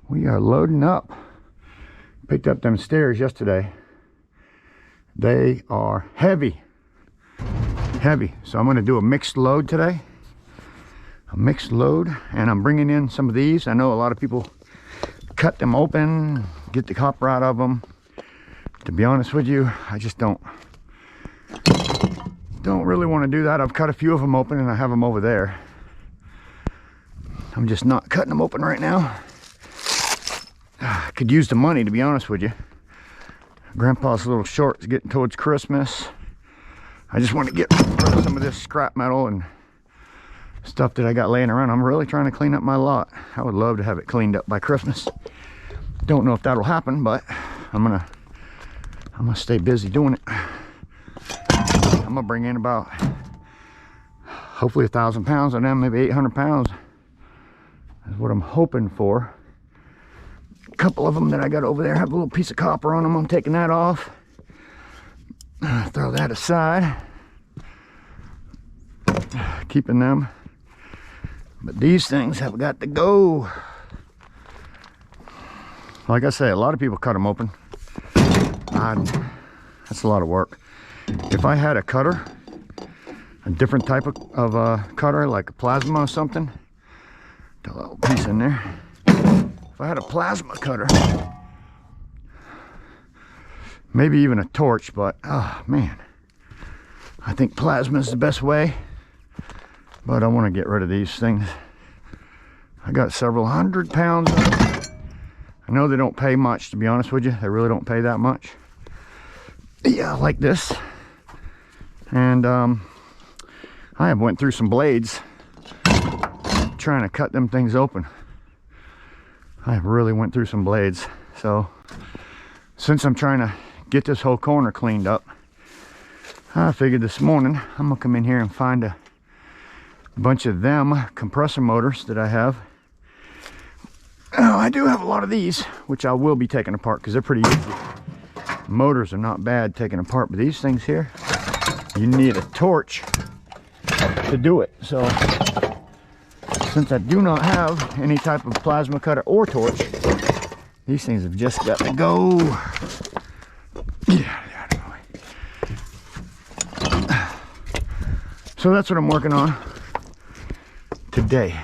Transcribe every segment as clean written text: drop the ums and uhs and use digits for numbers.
We are loading up. Picked up them stairs yesterday. They are heavy. Heavy. So I'm going to do a mixed load today. A mixed load. And I'm bringing in some of these. I know a lot of people cut them open, get the copper out of them. To be honest with you, I just don't really want to do that. I've cut a few of them open and I have them over there. I'm just not cutting them open right now. I could use the money, to be honest with you. Grandpa's a little short. It's getting towards Christmas. I just want to get rid of some of this scrap metal and stuff that I got laying around. I'm really trying to clean up my lot. I would love to have it cleaned up by Christmas. Don't know if that'll happen, but I'm gonna stay busy doing it. I'm gonna bring in about hopefully 1,000 pounds of them, maybe 800 pounds is what I'm hoping for. A couple of them that I got over there have a little piece of copper on them. I'm taking that off. Throw that aside. Keeping them. But these things have got to go. Like I say, a lot of people cut them open. That's a lot of work. If I had a cutter, a different type of cutter, like a plasma or something, a little piece in there. If I had a plasma cutter, maybe even a torch, but oh man, I think plasma is the best way. But I want to get rid of these things. I got several 100 pounds of them. I know they don't pay much, to be honest with you. They really don't pay that much. Yeah, like this. And I have went through some blades trying to cut them things open. I really went through some blades. So since I'm trying to get this whole corner cleaned up, I figured this morning I'm gonna come in here and find a bunch of them compressor motors that I have. I do have a lot of these, which I will be taking apart because they're pretty easy. Motors are not bad taking apart, but these things here, you need a torch to do it. So since I do not have any type of plasma cutter or torch, these things have just got to go. So that's what I'm working on today.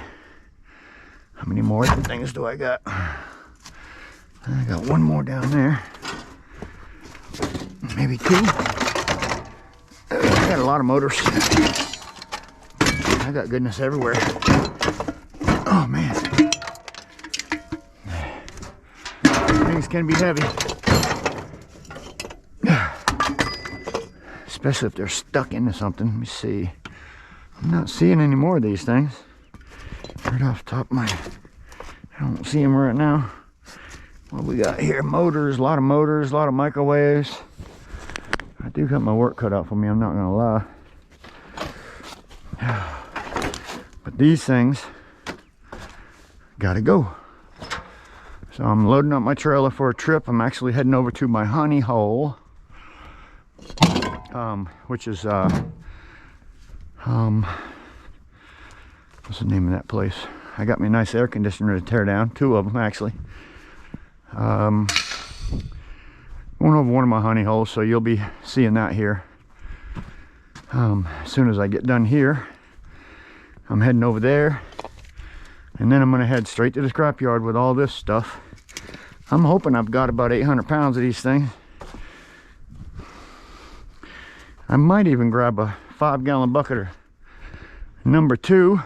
How many more things do I got? I got one more down there. Maybe two. I got a lot of motors. I got goodness everywhere. Oh man. Things can be heavy. Especially if they're stuck into something. Let me see. I'm not seeing any more of these things. Right off the top of my... I don't see them right now. What we got here? Motors, a lot of microwaves. I do got my work cut out for me, I'm not gonna lie. But these things gotta go. So I'm loading up my trailer for a trip. I'm actually heading over to my honey hole, which is what's the name of that place? I got me a nice air conditioner to tear down, two of them actually. Going over one of my honey holes, so you'll be seeing that here. As soon as I get done here, I'm heading over there, and then I'm gonna head straight to the scrapyard with all this stuff. I'm hoping I've got about 800 pounds of these things. I might even grab a 5-gallon bucket or number 2.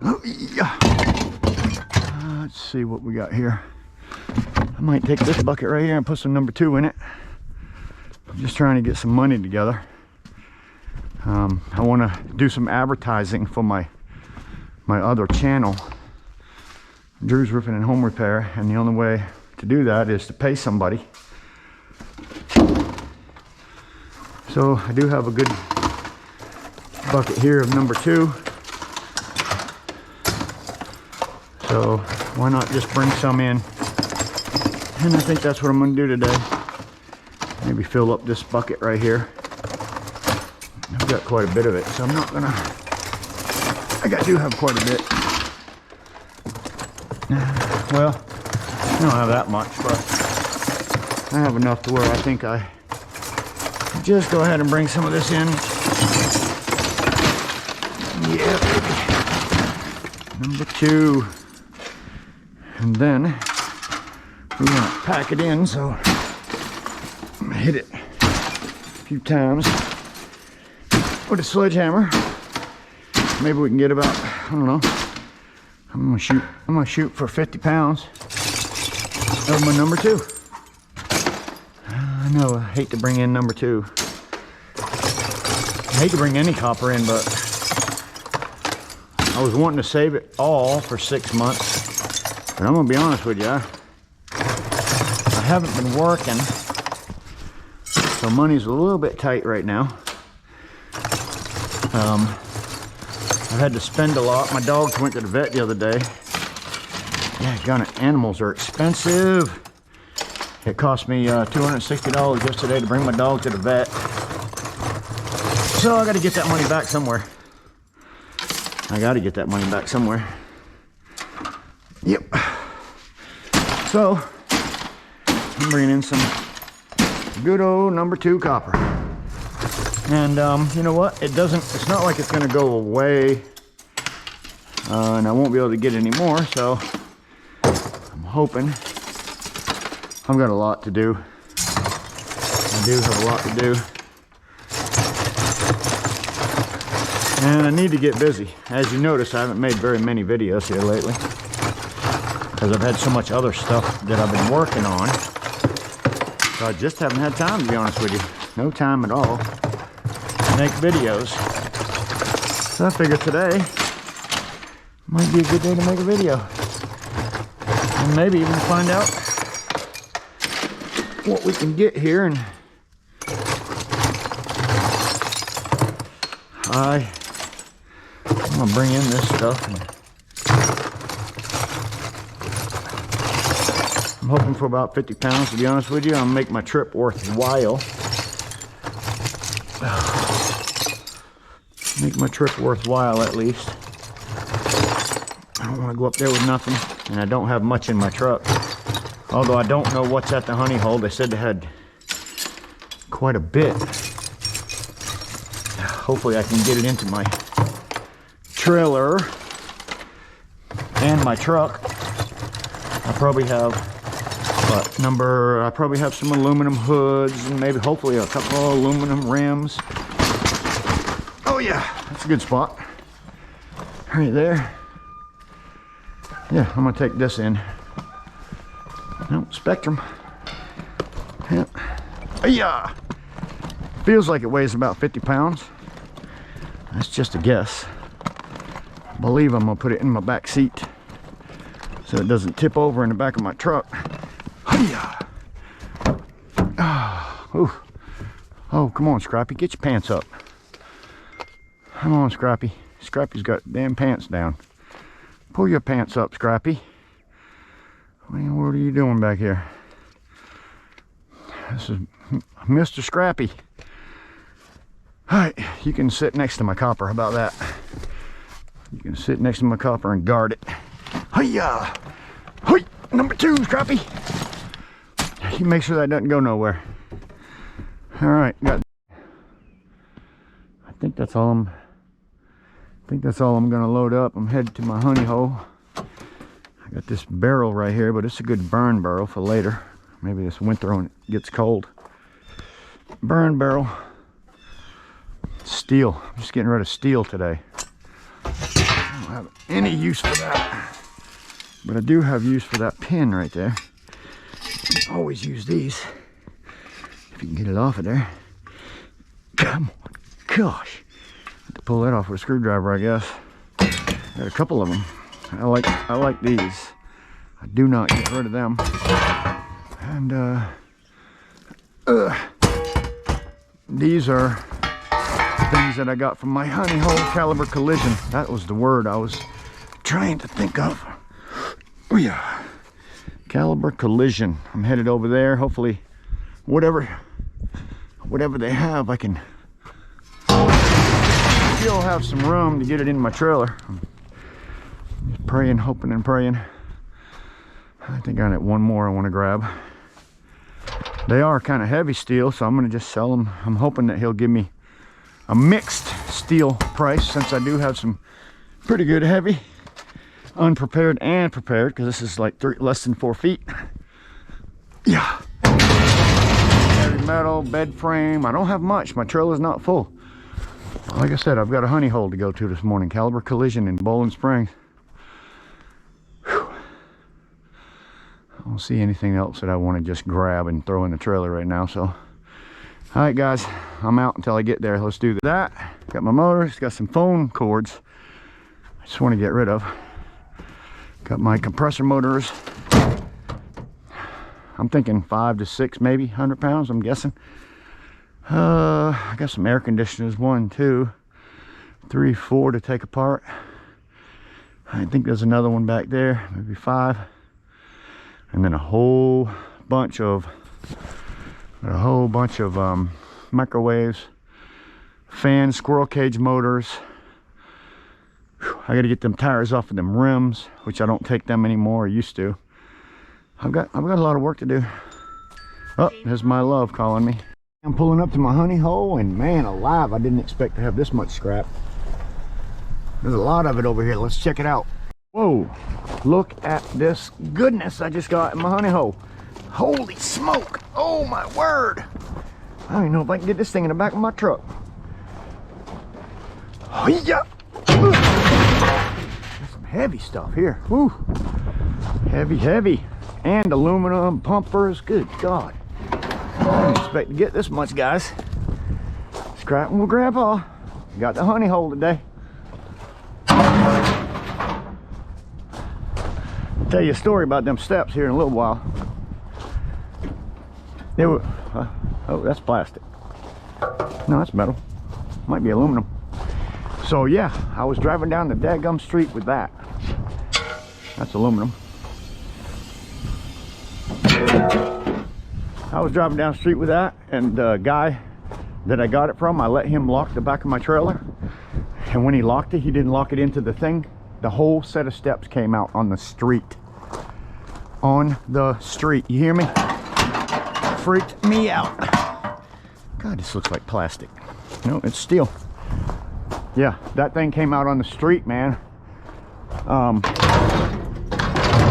Oh, yeah. Let's see what we got here. I might take this bucket right here and put some number 2 in it. I'm just trying to get some money together. I want to do some advertising for my other channel, Drew's Roofing and Home Repair, and the only way to do that is to pay somebody. So I do have a good bucket here of number 2. So why not just bring some in? And I think that's what I'm going to do today. Maybe fill up this bucket right here. I've got quite a bit of it, so I'm not gonna... I do have quite a bit. Well, I don't have that much, but I have enough to where I think I just go ahead and bring some of this in. Yeah, baby. Number 2. And then we're gonna pack it in, so I'm gonna hit it a few times with a sledgehammer. Maybe we can get about, I don't know. I'm gonna shoot for 50 pounds of my number 2. I know, I hate to bring in number 2. I hate to bring any copper in, but I was wanting to save it all for 6 months. But I'm gonna be honest with you, I haven't been working, so money's a little bit tight right now. I've had to spend a lot. My dogs went to the vet the other day. Yeah, gun animals are expensive. It cost me $260 yesterday to bring my dog to the vet. So I got to get that money back somewhere. Yep. So I'm bringing in some good old number 2 copper. And you know what? It's not like it's gonna go away, and I won't be able to get any more, so I'm hoping. I've got a lot to do. I do have a lot to do. And I need to get busy. As you notice, I haven't made very many videos here lately, because I've had so much other stuff that I've been working on. So I just haven't had time, to be honest with you. No time at all. Make videos. So I figured today might be a good day to make a video. And maybe even find out what we can get here. And I'm gonna bring in this stuff. And I'm hoping for about 50 pounds, to be honest with you. I'll make my trip worthwhile. Make my trip worthwhile, at least. I don't want to go up there with nothing, and I don't have much in my truck. Although I don't know what's at the honey hole. They said they had quite a bit. Hopefully I can get it into my trailer and my truck. I probably have I probably have some aluminum hoods and maybe hopefully a couple of aluminum rims. Oh yeah, that's a good spot. Right there. Yeah, I'm gonna take this in. No, Spectrum. Yeah. Yeah. Feels like it weighs about 50 pounds. That's just a guess. I believe I'm gonna put it in my back seat so it doesn't tip over in the back of my truck. Hiya. Oh, come on, Scrappy, get your pants up. Come on, Scrappy. Scrappy's got damn pants down. Pull your pants up, Scrappy. Man, what are you doing back here? This is Mr. Scrappy. Alright, you can sit next to my copper. How about that? You can sit next to my copper and guard it. Hiya! Hoi! Number 2, Scrappy! You make sure that doesn't go nowhere. Alright, got. I think that's all I'm gonna load up. I'm headed to my honey hole. I got this barrel right here, but it's a good burn barrel for later. Maybe this winter when it gets cold. Burn barrel. Steel. I'm just getting rid of steel today. I don't have any use for that. But I do have use for that pin right there. I always use these. If you can get it off of there. Come on. Gosh. I have to pull that off with a screwdriver, I guess. Got a couple of them. I like these. I do not get rid of them. And these are things that I got from my honey hole caliber collision. That was the word I was trying to think of. Oh yeah, caliber collision. I'm headed over there. Hopefully, whatever they have, I can still have some room to get it in my trailer. I'm just praying, hoping and praying. I think I got one more I want to grab. They are kind of heavy steel, so I'm going to just sell them. I'm hoping that he'll give me a mixed steel price, since I do have some pretty good heavy, unprepared and prepared, because this is like less than 4 feet. Yeah. Heavy metal, bed frame. I don't have much. My trailer's not full. Like I said, I've got a honey hole to go to this morning. Caliber Collision in Bowling Springs. Whew. I don't see anything else that I want to just grab and throw in the trailer right now, so. All right, guys, I'm out until I get there. Let's do that. Got my motors, got some phone cords I just want to get rid of. Got my compressor motors. I'm thinking 5 to 6, maybe 100 pounds, I'm guessing. I got some air conditioners, 1, 2, 3, 4 to take apart. I think there's another one back there, maybe 5. And then a whole bunch of microwaves, fans, squirrel cage motors. I got to get them tires off of them rims, which I don't take them anymore. I used to. I've got a lot of work to do. Oh, there's my love calling me. I'm pulling up to my honey hole, and man alive, I didn't expect to have this much scrap. There's a lot of it over here. Let's check it out. Whoa, look at this goodness I just got in my honey hole. Holy smoke, oh my word. I don't even know if I can get this thing in the back of my truck. Oh yeah. There's some heavy stuff here. Woo. Heavy. And aluminum pumpers. Good God. I didn't expect to get this much, guys. Scrapping with Grandpa. Got the honey hole today. Tell you a story about them steps here in a little while. They were, oh, that's plastic. No, that's metal. Might be aluminum. So yeah, I was driving down the daggum street with that. That's aluminum. I was driving down the street with that, and the guy that I got it from, I let him lock the back of my trailer. And when he locked it, he didn't lock it into the thing. The whole set of steps came out on the street. On the street, you hear me? Freaked me out. God, this looks like plastic. No, it's steel. Yeah, that thing came out on the street, man.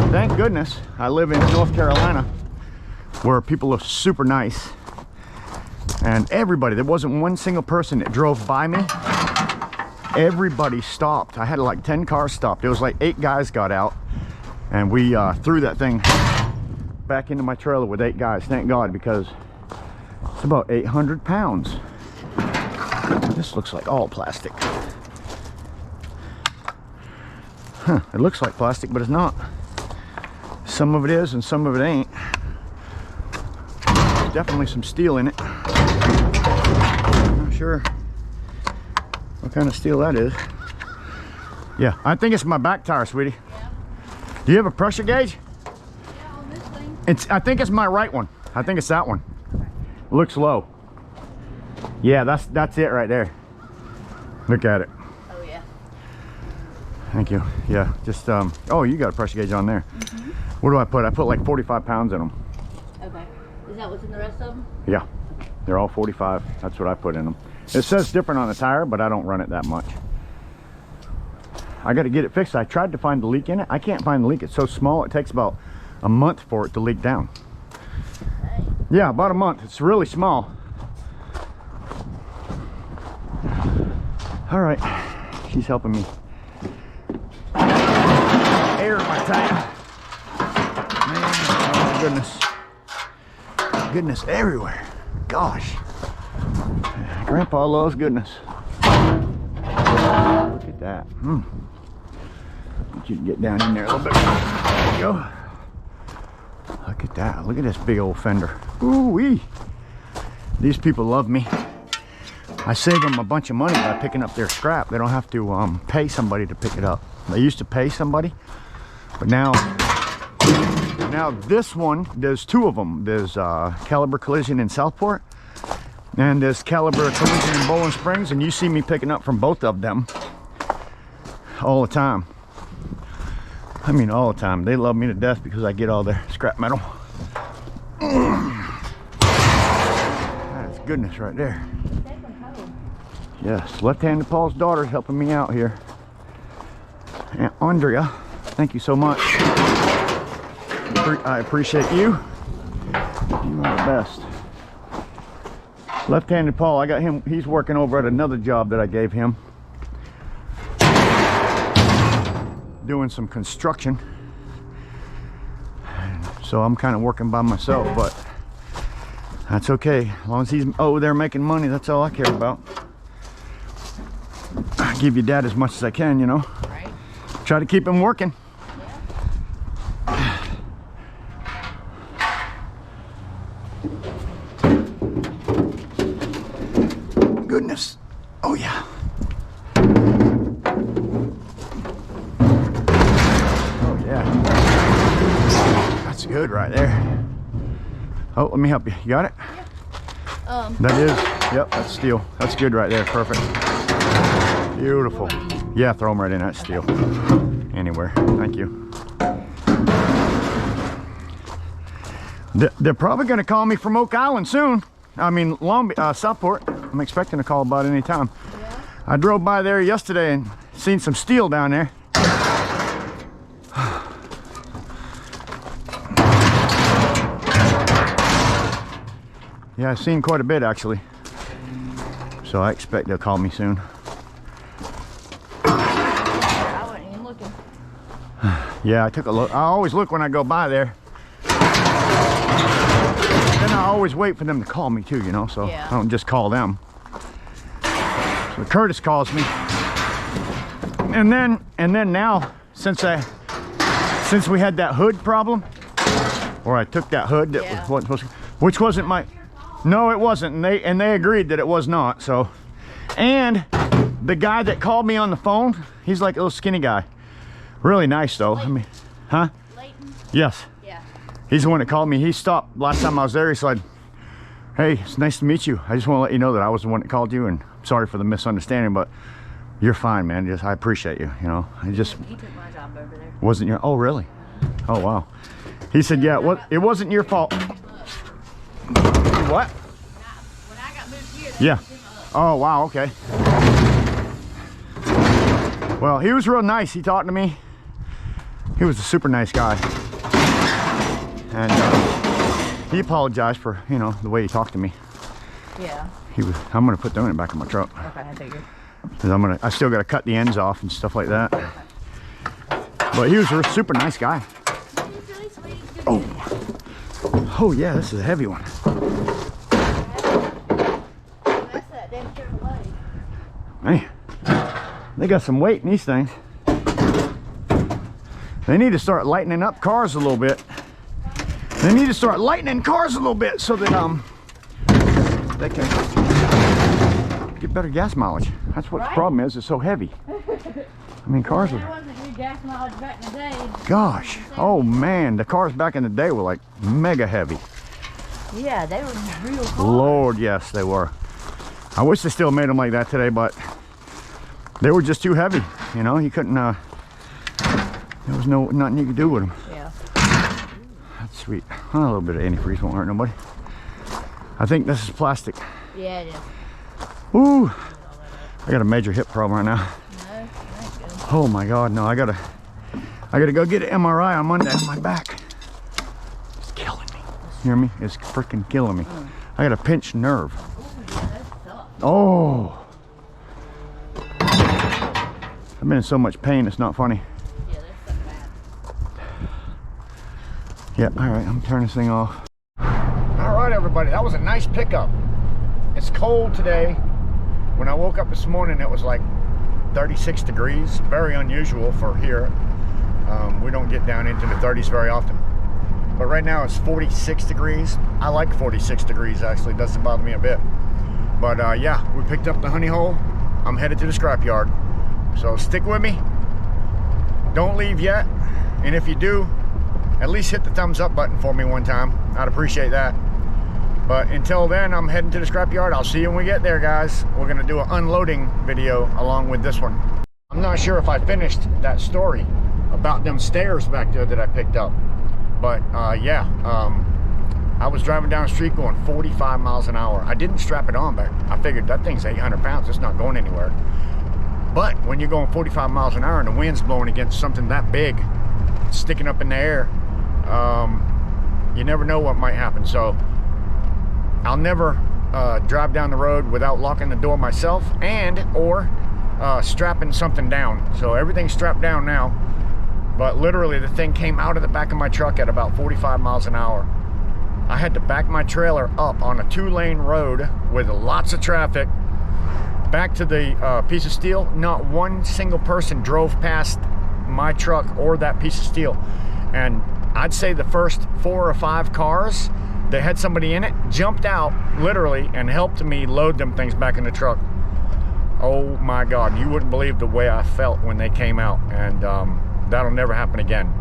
Thank goodness I live in North Carolina, where people are super nice, and everybody, there wasn't one single person that drove by me. Everybody stopped. I had like 10 cars stopped. It was like 8 guys got out, and we threw that thing back into my trailer with 8 guys. Thank God, because it's about 800 pounds. This looks like all plastic. Huh, it looks like plastic, but it's not. Some of it is and some of it ain't. There's definitely some steel in it. I'm not sure what kind of steel that is. Yeah, I think it's my back tire, sweetie. Yeah. Do you have a pressure gauge? Yeah, on this thing. I think it's my right one. I think it's that one. Okay. Looks low. Yeah, that's it right there. Look at it. Oh yeah. Thank you. Yeah, just oh, you got a pressure gauge on there. Mm-hmm. What do I put? I put like 45 pounds in them. Okay. Is that what's in the rest of them? Yeah, they're all 45. That's what I put in them. It says different on the tire, but I don't run it that much. I got to get it fixed. I tried to find the leak in it. I can't find the leak. It's so small. It takes about a month for it to leak down. Hey. Yeah, about a month. It's really small. All right, she's helping me air my tire. Man, oh my goodness everywhere. Gosh, Grandpa loves goodness. Look at that. You can get down in there a little bit. There you go. Look at that. Look at this big old fender. Ooh-wee. These people love me. I save them a bunch of money by picking up their scrap. They don't have to pay somebody to pick it up. They used to pay somebody, but now this one, there's 2 of them. There's Caliber Collision in Southport, and there's Caliber Collision in Bowling Springs, and you see me picking up from both of them all the time. I mean, all the time. They love me to death because I get all their scrap metal. That is goodness right there. Yes, left-handed Paul's daughter is helping me out here. And Andrea, thank you so much. I appreciate you. You are the best. Left-handed Paul, I got him, he's working over at another job that I gave him. Doing some construction. So I'm kind of working by myself, but that's okay. As long as he's over there making money, that's all I care about. I give your dad as much as I can, you know. Right. Try to keep him working. Yeah. Goodness. Oh yeah. Oh yeah. That's good right there. Oh, let me help you. You got it? Yeah. That is, yep, that's steel. That's good right there. Perfect. Beautiful. Yeah, throw them right in that steel. Anywhere. Thank you. They're probably going to call me from Oak Island soon. I mean, Southport. I'm expecting a call about any time. Yeah. I drove by there yesterday and seen some steel down there. Yeah, I've seen quite a bit actually. So I expect they'll call me soon. I wasn't even looking. Yeah, I took a look. I always look when I go by there. Then I always wait for them to call me too, you know, so Yeah. I don't just call them. So Curtis calls me. And then now, since we had that hood problem, or I took that hood that Yeah. was supposed to, which wasn't my, no it wasn't, and they agreed that it was not, so. And the guy that called me on the phone, he's like a little skinny guy. Really nice though. I mean, huh? Leighton? Yes. Yeah. He's the one that called me. He stopped last time I was there. He said, hey, it's nice to meet you. I just want to let you know that I was the one that called you, and I'm sorry for the misunderstanding, but you're fine, man. I appreciate you, you know. I just He took my job over there. wasn't your, oh really? Oh wow. He said, yeah, it wasn't your fault. What? When I got moved here, Yeah. Oh wow, okay. Well, he was real nice. He talked to me. He was a super nice guy. And he apologized for, you know, the way he talked to me. Yeah. I'm gonna put them in the back of my truck. Okay, I figured. 'Cause I still gotta cut the ends off and stuff like that. But he was a super nice guy. He's really sweet. He's good. Oh. Oh yeah, this is a heavy one. That's that damn Chevrolet. Man, they got some weight in these things. They need to start lightening up cars a little bit. They need to start lightening cars a little bit so that they can get better gas mileage. That's what the problem is. It's so heavy. I mean, cars There are. wasn't good gas mileage back in the day. Gosh, oh man, the cars back in the day were like mega heavy. Yeah, they were real hard. Lord, yes, they were. I wish they still made them like that today, but they were just too heavy. You know, you couldn't. There was nothing you could do with them. Yeah. That's sweet. A little bit of antifreeze won't hurt nobody. I think this is plastic. Yeah, it is. Ooh, I got a major hip problem right now. No, that's good. Oh my God, no! I gotta go get an MRI on Monday on my back. It's killing me. You hear me? It's freaking killing me. I got a pinched nerve. Yeah, that sucks. Oh, I've been in so much pain. It's not funny. Yeah, that's so bad. Yeah, all right, I'm turning this thing off. All right, everybody, that was a nice pickup. It's cold today. When I woke up this morning, it was like 36 degrees. Very unusual for here. We don't get down into the 30s very often. But right now it's 46 degrees. I like 46 degrees, actually. It doesn't bother me a bit. But yeah, we picked up the honey hole. I'm headed to the scrapyard. So stick with me. Don't leave yet. And if you do, at least hit the thumbs up button for me one time. I'd appreciate that. But until then, I'm heading to the scrapyard. I'll see you when we get there, guys. We're gonna do an unloading video along with this one. I'm not sure if I finished that story about them stairs back there that I picked up. But yeah, I was driving down the street going 45 miles an hour. I didn't strap it on, but I figured that thing's 800 pounds. It's not going anywhere. But when you're going 45 miles an hour and the wind's blowing against something that big, sticking up in the air, you never know what might happen. So I'll never drive down the road without locking the door myself and or strapping something down. So everything's strapped down now, but literally the thing came out of the back of my truck at about 45 miles an hour. I had to back my trailer up on a 2-lane road with lots of traffic back to the piece of steel. Not one single person drove past my truck or that piece of steel. And I'd say the first 4 or 5 cars that had somebody in it jumped out literally and helped me load them things back in the truck. Oh my God, you wouldn't believe the way I felt when they came out. And that'll never happen again.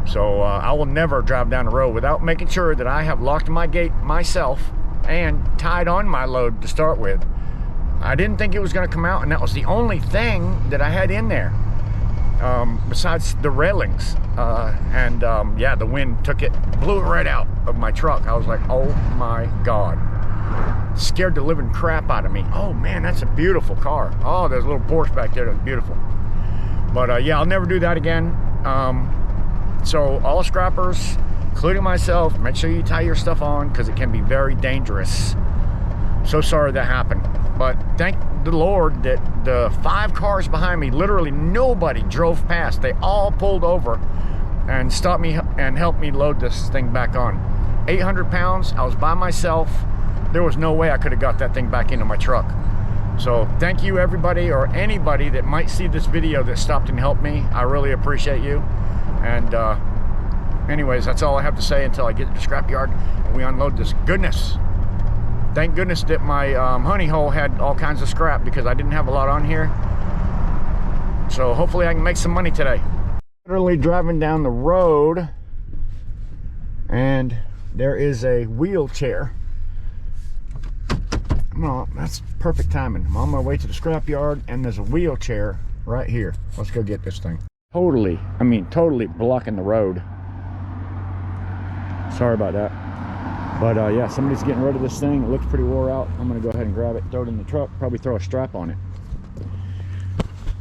So I will never drive down the road without making sure that I have locked my gate myself and tied on my load to start with. I didn't think it was going to come out, and that was the only thing that I had in there besides the railings. Yeah, the wind took it, blew it right out of my truck. I was like, oh my God. Scared the living crap out of me. Oh man, that's a beautiful car. Oh, there's a little Porsche back there that's beautiful. But yeah, I'll never do that again. So all scrappers, including myself, make sure you tie your stuff on because it can be very dangerous. So sorry that happened. But thank the Lord that the 5 cars behind me, literally nobody drove past. They all pulled over and stopped me and helped me load this thing back on. 800 pounds, I was by myself. There was no way I could have got that thing back into my truck. So thank you everybody, or anybody that might see this video that stopped and helped me. I really appreciate you. And anyways, that's all I have to say until I get to the scrapyard and we unload this goodness. Thank goodness that my honey hole had all kinds of scrap because I didn't have a lot on here. So hopefully I can make some money today. Literally driving down the road and there is a wheelchair. Well, that's perfect timing. I'm on my way to the scrapyard and there's a wheelchair right here. Let's go get this thing. Totally blocking the road. Sorry about that. But yeah, somebody's getting rid of this thing. It looks pretty wore out. I'm gonna go ahead and grab it, throw it in the truck, probably throw a strap on it.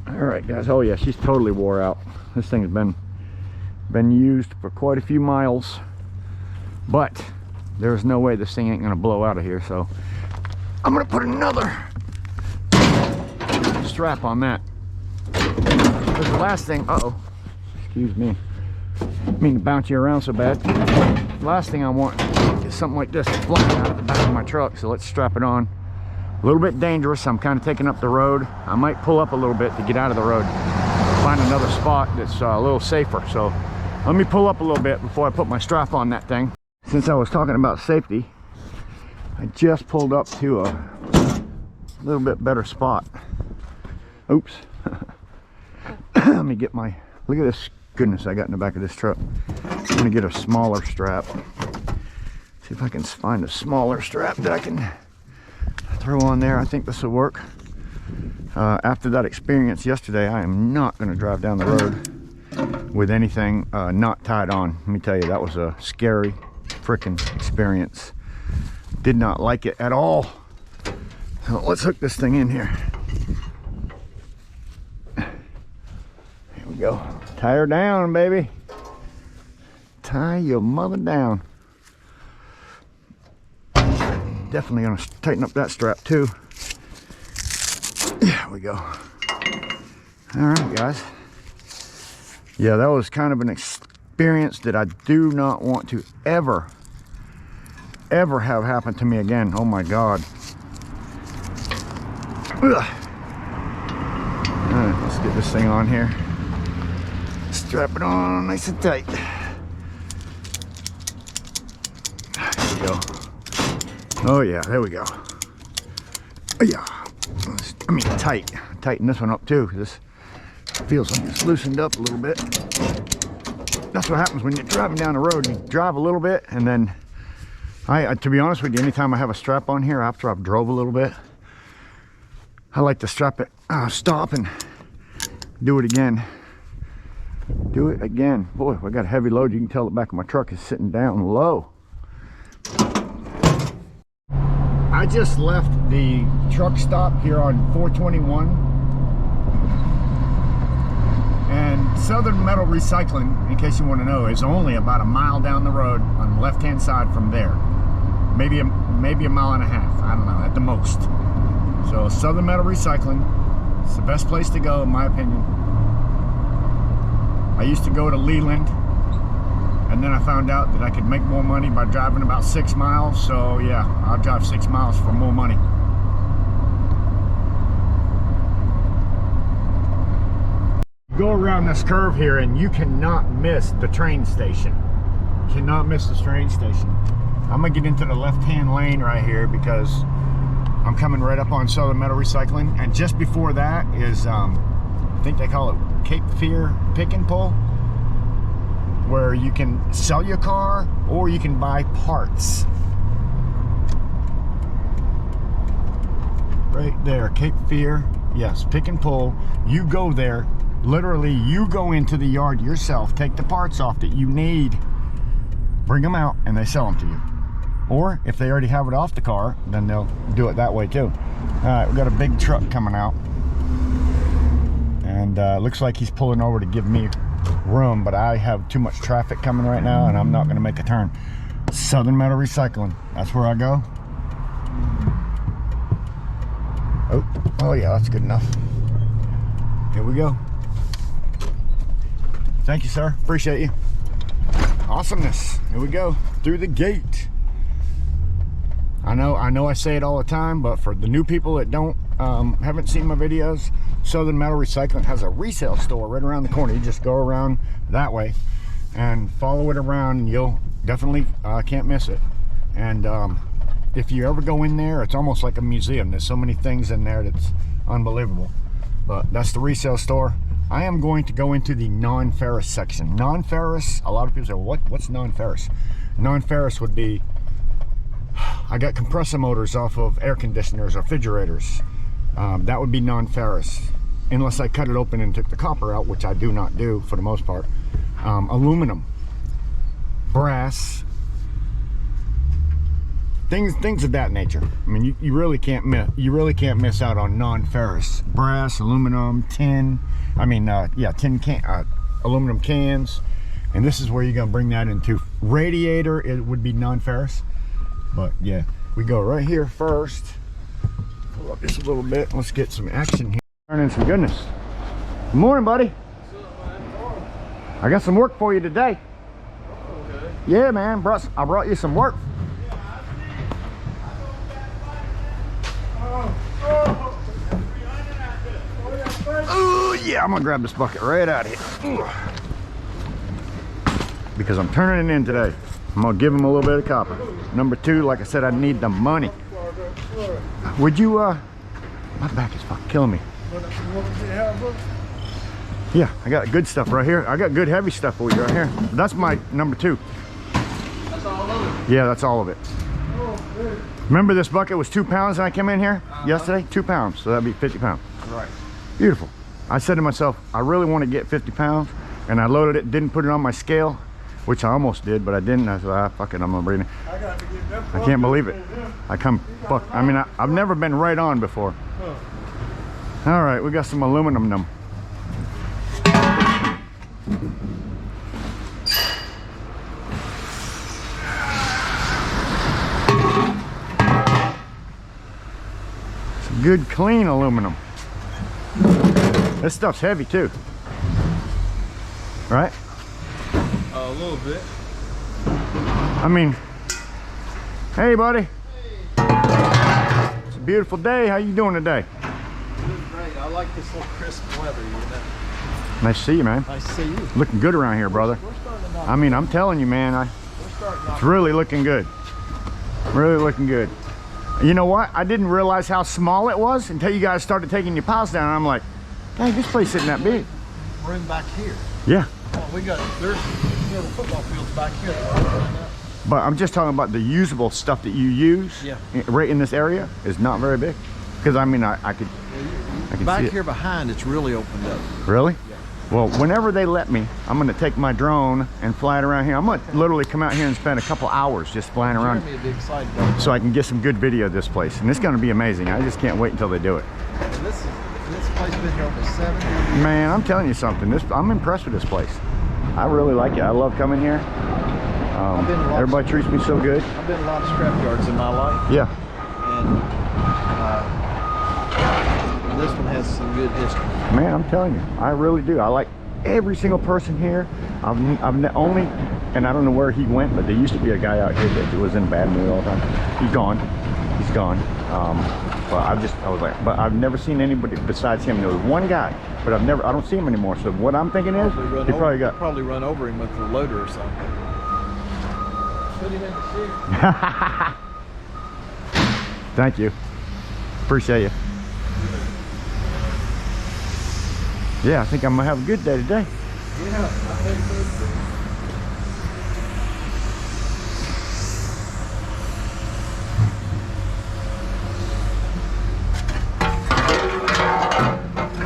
All right, guys. Oh yeah, she's totally wore out. This thing has been used for quite a few miles, but there's no way this thing ain't gonna blow out of here. So I'm gonna put another strap on that. Because the last thing, excuse me, I mean to bounce you around so bad. The last thing I want is something like this flying out of the back of my truck. So let's strap it on. A little bit dangerous. I'm kind of taking up the road. I might pull up a little bit to get out of the road, find another spot that's a little safer. So let me pull up a little bit before I put my strap on that thing. Since I was talking about safety, I just pulled up to a little bit better spot. Oops. Let me get my, look at this goodness I got in the back of this truck. I'm gonna get a smaller strap. See if I can find a smaller strap that I can throw on there. I think this will work. After that experience yesterday, I am not gonna drive down the road with anything not tied on. Let me tell you, that was a scary freaking experience. Did not like it at all. So let's hook this thing in here. Here we go. Tie her down, baby. Tie your mother down. Definitely gonna tighten up that strap too. There we go. All right, guys. Yeah, that was kind of an experience that I do not want to ever have happen to me again. Oh my God. Ugh. All right, let's get this thing on here. Strap it on nice and tight. There we go. Oh yeah, there we go. Oh yeah. I mean tight. Tighten this one up too, because this feels like it's loosened up a little bit. That's what happens when you're driving down the road. You drive a little bit, and then to be honest with you, anytime I have a strap on here after I've drove a little bit, I like to strap it, stop and do it again. Do it again. Boy, I got a heavy load. You can tell the back of my truck is sitting down low. I just left the truck stop here on 421. And Southern Metal Recycling, in case you want to know, is only about a mile down the road on the left-hand side from there. Maybe a mile and a half. I don't know, at the most. So Southern Metal Recycling, it's the best place to go in my opinion. I used to go to Leland, and then I found out that I could make more money by driving about 6 miles. So yeah, I'll drive 6 miles for more money. Go around this curve here and you cannot miss the train station. Cannot miss the train station. I'm gonna get into the left-hand lane right here because I'm coming right up on Southern Metal Recycling, and just before that is I think they call it Cape Fear Pick and Pull, where you can sell your car or you can buy parts. Right there, Cape Fear, yes, Pick and Pull. You go there, literally you go into the yard yourself, take the parts off that you need, bring them out, and they sell them to you. Or if they already have it off the car, then they'll do it that way too. All right, we got a big truck coming out, and looks like he's pulling over to give me room, but I have too much traffic coming right now and I'm not going to make a turn. Southern Metal Recycling, that's where I go. Oh yeah, that's good enough. Here we go. Thank you, sir, appreciate you. Awesomeness. Here we go through the gate. I know I say it all the time, but for the new people that haven't seen my videos, Southern Metal Recycling has a resale store right around the corner. You just go around that way and follow it around, and you'll definitely can't miss it. And if you ever go in there, it's almost like a museum. There's so many things in there that's unbelievable. But that's the resale store. I am going to go into the non-ferrous section. Non-ferrous, a lot of people say, what's non-ferrous? Non-ferrous would be, I got compressor motors off of air conditioners or refrigerators. That would be non-ferrous, unless I cut it open and took the copper out, which I do not do for the most part. Aluminum, brass, things of that nature. I mean, you really can't miss out on non-ferrous. Brass, aluminum, tin. I mean, tin can, aluminum cans, and this is where you're gonna bring that into. Radiator, it would be non-ferrous, but yeah, we go right here first. Pull up just a little bit. Let's get some action here. Turning some goodness. Good morning, buddy. I got some work for you today. Okay. Yeah, man. I brought you some work. Oh yeah, I'm gonna grab this bucket right out of here. Ooh. Because I'm turning it in today. I'm gonna give him a little bit of copper. Number two, like I said, I need the money. Would you, my back is fucking killing me. Yeah, I got good stuff right here. I got good heavy stuff for you right here. That's my number two. That's all of it? Yeah, that's all of it. Remember this bucket was 2 pounds when I came in here yesterday? 2 pounds, so that'd be 50 pounds. Right. Beautiful. I said to myself, I really want to get 50 pounds, and I loaded it, didn't put it on my scale, which I almost did, but I didn't. I said, fuck it, I'm gonna bring it. I can't believe it. I mean, I've never been right on before. All right, we got some aluminum. Some good clean aluminum. This stuff's heavy too, right? A little bit. I mean, hey buddy. Hey. It's a beautiful day. How you doing today? Doing great. I like this little crisp weather, you know. Nice to see you, man. Nice to see you. Looking good around here, brother. We're starting to I mean, I'm telling you, man, it's really looking good. Really looking good. You know what? I didn't realize how small it was until you guys started taking your piles down. And I'm like, dang, this place isn't that big. Room back here. Yeah. Oh, there's the football fields back here. But I'm just talking about the usable stuff that you use. Yeah. Right in this area is not very big. Because I mean, I could back see it. here behind, it's really opened up. Really? Yeah. Well, whenever they let me, I'm gonna take my drone and fly it around here. I'm gonna literally come out here and spend a couple hours just flying around Jeremy a big side dog. so I can get some good video of this place. And it's gonna be amazing. I just can't wait until they do it. And this place been here almost 7 years. Man, I'm telling you something. I'm impressed with this place. I really like it. I love coming here. Everybody treats me so good. I've been in a lot of scrap yards in my life. Yeah. And this one has some good history. Man, I'm telling you, I really do. I like every single person here. I've only, and I don't know where he went, but there used to be a guy out here that was in a bad mood all the time. He's gone. He's gone. But but I've never seen anybody besides him. There was one guy, but I don't see him anymore. So what I'm thinking is, he probably run over him with the loader or something. Put him in the chute. Thank you. Appreciate you. Yeah, I think I'm gonna have a good day today. Yeah, I think so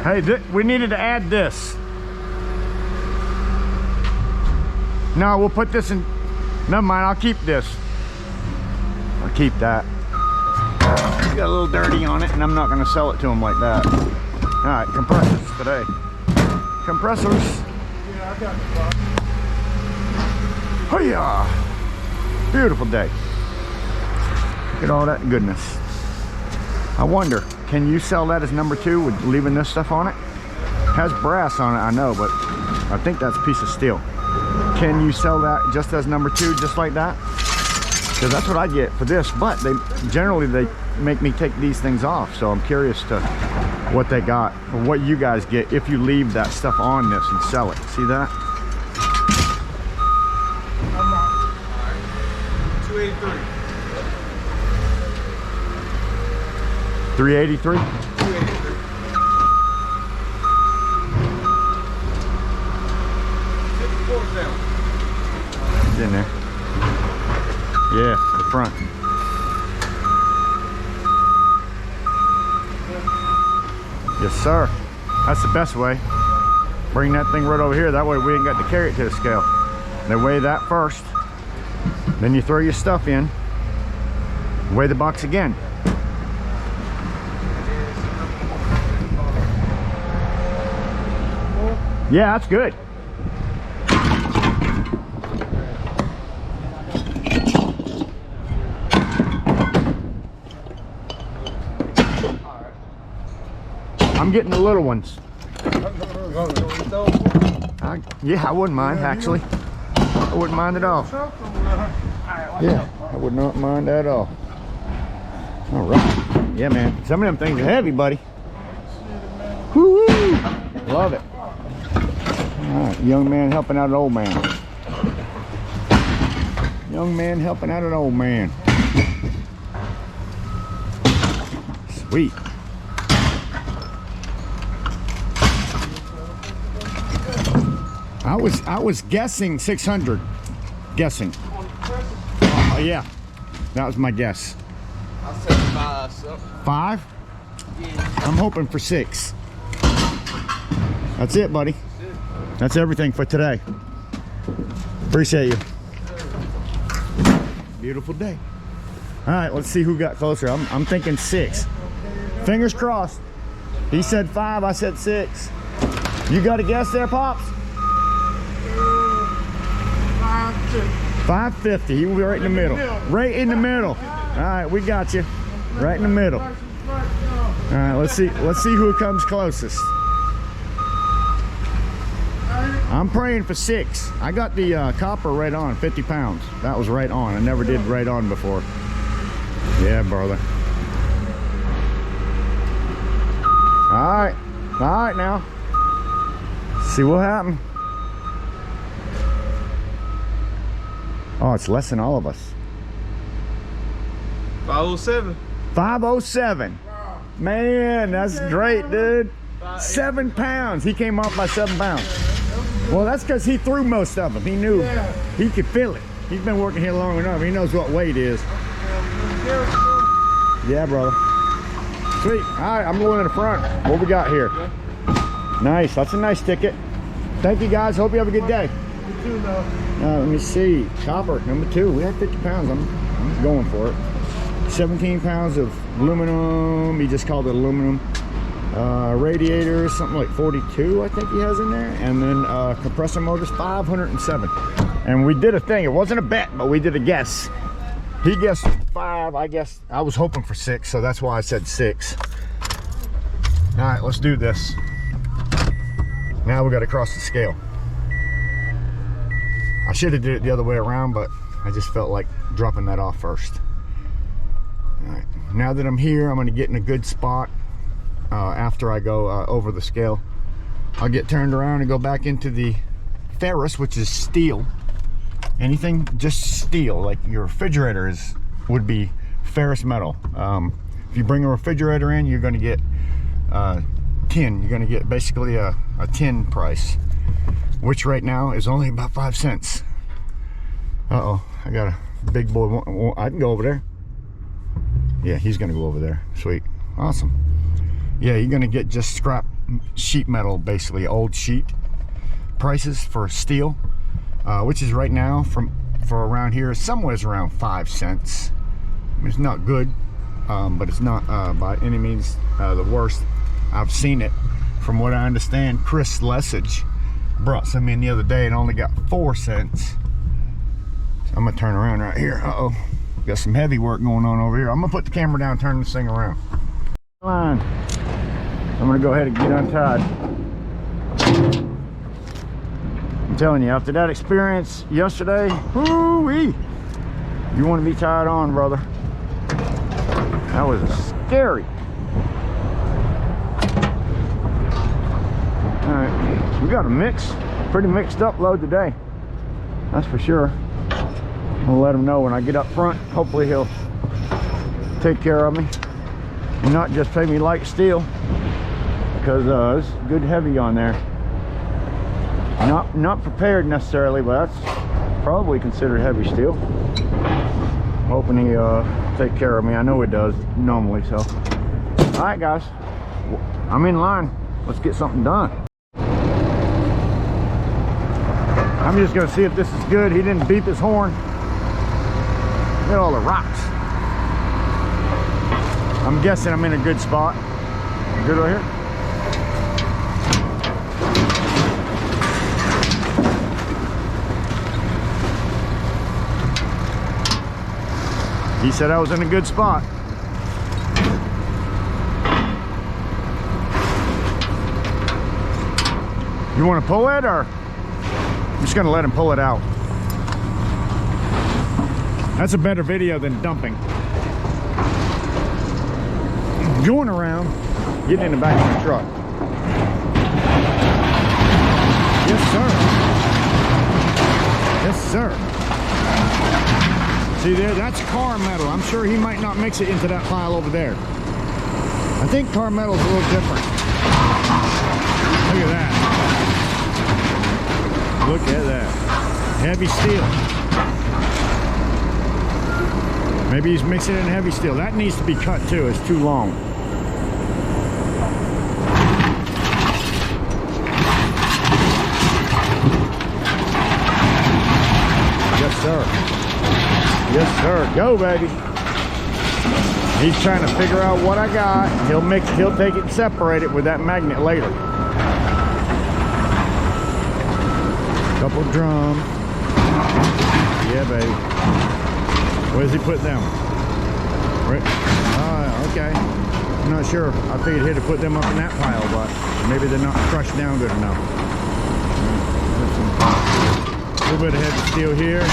too. Hey, we needed to add this. No, we'll put this in. Never mind, I'll keep this. I'll keep that. It's got a little dirty on it, and I'm not going to sell it to them like that. All right, compressors today. Compressors. Yeah, I got the box. Oh yeah, beautiful day. Look at all that goodness. I wonder, can you sell that as number 2 with leaving this stuff on it? Has brass on it, I know, but I think that's a piece of steel. Can you sell that just as number 2, just like that? Because that's what I get for this, but they make me take these things off, so I'm curious to what they got, or what you guys get if you leave that stuff on this and sell it. See that? I'm on. 283. 383? 283. It's in there. Yeah, the front. Yes, sir. That's the best way. Bring that thing right over here. That way we ain't got to carry it to the scale. They weigh that first. Then you throw your stuff in. Weigh the box again. Yeah, that's good. I'm getting the little ones. Yeah, I wouldn't mind, actually. I wouldn't mind at all. Yeah, I would not mind at all. All right. Yeah, man. Some of them things are heavy, buddy. Woo-hoo! Love it. All right, young man helping out an old man. Young man helping out an old man. Sweet. I was guessing 600. Guessing. Yeah, that was my guess. I said 5. So. 5? Yeah. I'm hoping for 6. That's it, buddy. That's everything for today. Appreciate you. Beautiful day. All right, let's see who got closer. I'm thinking 6. Fingers crossed. He said 5, I said 6. You got a guess there, Pops? 550. He will be right in the middle. Right in the middle. All right, we got you. Right in the middle. All right, let's see who comes closest. I'm praying for 6. I got the copper right on, 50 pounds. That was right on. I never did right on before. Yeah, brother. All right now. See what happened. Oh, it's less than all of us. 507. 507. Man, that's great, dude. 7 pounds. He came off by 7 pounds. Well, that's because he threw most of them. He knew he could feel it. He's been working here long enough. He knows what weight is. Yeah, brother. Sweet. All right, I'm going in the front. What we got here? Nice. That's a nice ticket. Thank you guys. Hope you have a good day. You too, though. Let me see. Copper, number 2. We had 50 pounds. I'm going for it. 17 pounds of aluminum. He just called it aluminum. Radiators, something like 42, I think he has in there. And then compressor motors, 507. And we did a thing. It wasn't a bet, but we did a guess. He guessed 5. I guessed, I was hoping for 6, so that's why I said 6. All right, let's do this. Now we got to cross the scale. I should have did it the other way around, but I just felt like dropping that off first. All right, now that I'm here, I'm going to get in a good spot after I go over the scale. I'll get turned around and go back into the ferrous, which is steel. Anything just steel, like your refrigerator would be ferrous metal. If you bring a refrigerator in, you're going to get tin. You're going to get basically a tin price, which right now is only about 5 cents. Uh-oh, I got a big boy. I can go over there. Yeah, he's gonna go over there. Sweet, awesome. Yeah, you're gonna get just scrap sheet metal, basically old sheet prices for steel, which is right now for around here somewhere around 5 cents. I mean, it's not good, but it's not by any means the worst. I've seen it. From what I understand, Chris Lessage brought some in the other day and only got 4 cents. So I'm gonna turn around right here. Uh-oh, got some heavy work going on over here. I'm gonna put the camera down, turn this thing around. Line. I'm gonna go ahead and get untied. I'm telling you, after that experience yesterday, whoo-wee, you want to be tied on, brother. That was scary. All right, we got a pretty mixed up load today. That's for sure. I'll let him know when I get up front. Hopefully he'll take care of me and not just pay me like steel, because it's good heavy on there. Not prepared necessarily, but that's probably considered heavy steel. Hoping he'll take care of me. I know he does normally. So all right guys, I'm in line. Let's get something done. I'm just gonna see if this is good. He didn't beep his horn. Look at all the rocks. I'm guessing I'm in a good spot. Good right here. He said I was in a good spot. You want to pull it, or I'm just gonna let him pull it out? That's a better video than dumping. Going around, getting in the back of the truck. Yes, sir. Yes, sir. See there, that's car metal. I'm sure he might not mix it into that pile over there. I think car metal's a little different. Look at that. Look at that. Heavy steel. Maybe he's mixing it in heavy steel. That needs to be cut too. It's too long. Yes, sir. Yes, sir. Go, baby. He's trying to figure out what I got. He'll take it and separate it with that magnet later. Couple drums. Yeah, baby. Where does he put them? Right. Okay. I'm not sure. I figured he'd have put them up in that pile, but maybe they're not crushed down good enough. A little bit of heavy steel here.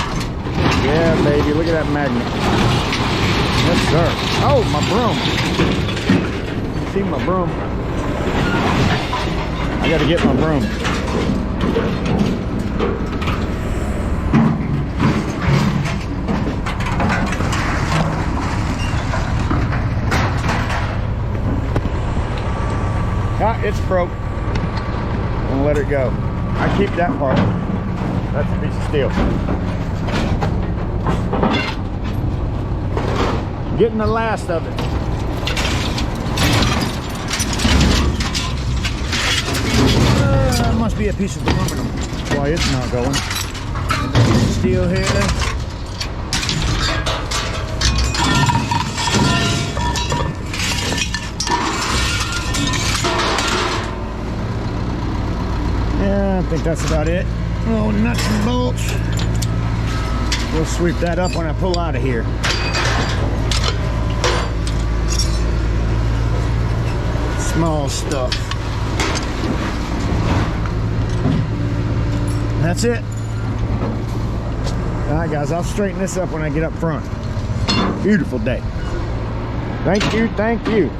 Yeah, baby. Look at that magnet. Yes, sir. Oh, my broom. See my broom? I got to get my broom. Ah, it's broke. I'm gonna let it go. I keep that part. That's a piece of steel. Getting the last of it. That must must be a piece of aluminum. That's why it's not going. Steel here. Yeah, I think that's about it. Oh, nuts and bolts. We'll sweep that up when I pull out of here. Small stuff. That's it. All right, guys, I'll straighten this up when I get up front. Beautiful day. Thank you, thank you.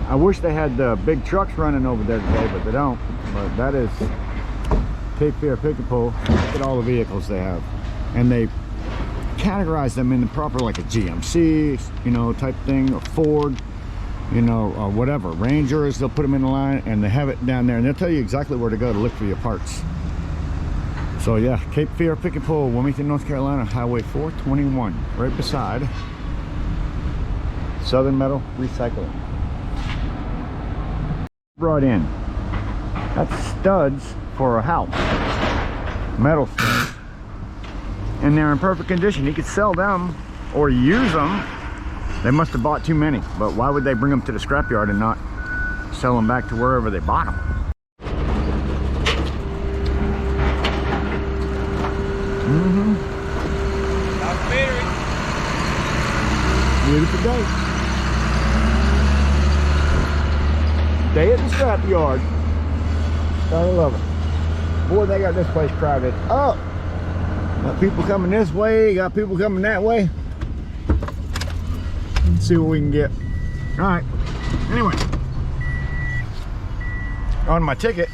I wish they had the big trucks running over there today, but they don't. But that is Cape Fear Pick-a-Pole. Look at all the vehicles they have. And they categorize them in the proper, like a GMC, you know, type thing, or Ford, you know, or whatever. Rangers, they'll put them in the line, and they have it down there, and they'll tell you exactly where to go to look for your parts. So yeah, Cape Fear Pick-a-Pole, Wilmington, North Carolina, Highway 421, right beside Southern Metal Recycling. Brought in. That's studs for a house. Metal studs. And they're in perfect condition. You could sell them or use them. They must have bought too many. But why would they bring them to the scrapyard and not sell them back to wherever they bought them? Beautiful day. Day at the scrapyard. Gotta love it. Boy, they got this place crowded up. Got people coming this way, got people coming that way. Let's see what we can get. All right. Anyway, on my ticket,